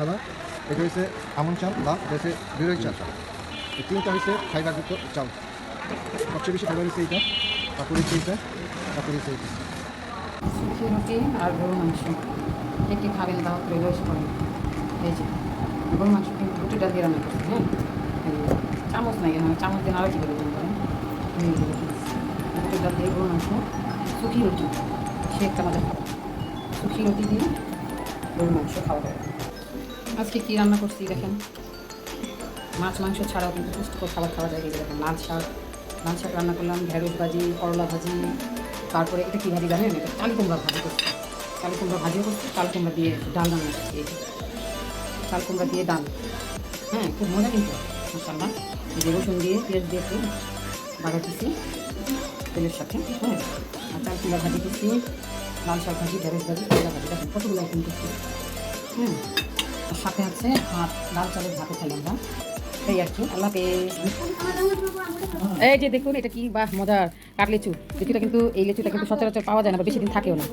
সাদা, এটা হচ্ছে আমন চাল বা হচ্ছে বিরোহী চাল, এই তিনটা হচ্ছে ফাইবারযুক্ত চাল। সবচেয়ে বেশি ফাইবার হচ্ছে এইটা, তারপরে হচ্ছে এইটা, তারপরে হচ্ছে এইটা। শুকনো রুটি আর গরুর মাংস একটি খাবেন, দাও রইল করেন। এই যে গরুর মাংস কিন্তু রুটিটা দিয়ে রান্না করছি। হ্যাঁ, এই চামচ নাই, চামচ দিয়ে আরও কী করে দিন করেন। রুটিটা দিয়ে গরুর মাংস, শুকি রুটি, সে একটা মজা খাবার। শুকি রুটি দিয়ে গরুর মাংস খাওয়া যায়। আজকে কী রান্না করছি দেখেন, মাছ মাংস ছাড়াও কিন্তু পুষ্টিকর খাবার খাওয়া যায়। এই যে দেখেন লাল শাক রান্না করলাম, ঢেঁড়স ভাজি, করলা ভাজি, তারপরে এটা কী ভাজি জানেন, এটা কালি কুমড়া ভাজি করছি। কালি কুমড়া ভাজিও করছি, কাল কুমড়া দিয়ে ডাল রান্না করছি। এই যে কাল কুমড়া দিয়ে ডাল, হ্যাঁ খুব মজা কিন্তু মশাল্লা। যে রসুন দিয়ে পেঁয়াজ দিয়ে একটু বাগাতেছি তেলের সাথে। হ্যাঁ, আর চাল কুমড়া ভাজি করছি, লাল শাক ভাজি, ঢেঁড়স ভাজি, করলা ভাজি, দেখেন কতগুলো আইটেম করছি। হ্যাঁ, আর সাথে আছে ভাত, লাল চালের ভাতও খাই আমরা। এই আর কি। আল্লাহ হাফেজ। এই যে দেখুন এটা কি বাহ মজার কাঠ লিচু। লিচুটা কিন্তু এই লিচুটা কিন্তু সচরাচর পাওয়া যায় না বা বেশি দিন থাকেও না,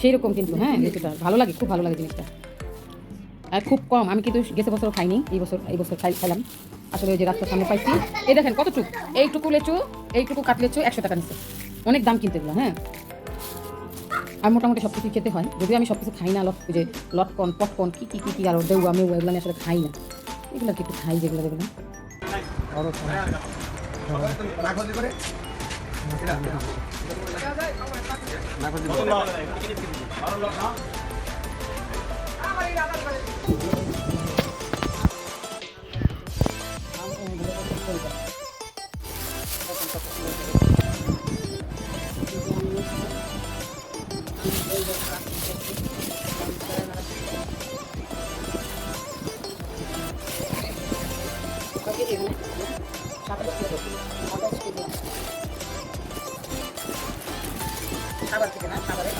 সেই রকম কিন্তু। হ্যাঁ, লিচুটা ভালো লাগে, খুব ভালো লাগে জিনিসটা, আর খুব কম। আমি কিন্তু গেছে বছর খাইনি, এই বছর খাইলাম। আসলে ওই যে রাস্তার সামনে পাইছি। এই দেখেন কতটুকু, এইটুকু লিচু, এইটুকু কাঠ লিচু 100 টাকা নিচ্ছে। অনেক দাম কিনতে এগুলো। হ্যাঁ, আর মোটামুটি সব কিছু খেতে হয়, যদিও আমি সব কিছু খাই না। যে লটকন পটকন কী কী কী কী আর দেউ আমি এগুলো আসলে খাই না। এগুলো কি একটু খাই, যেগুলো দেখলাম। খাবার থেকে না, খাবারে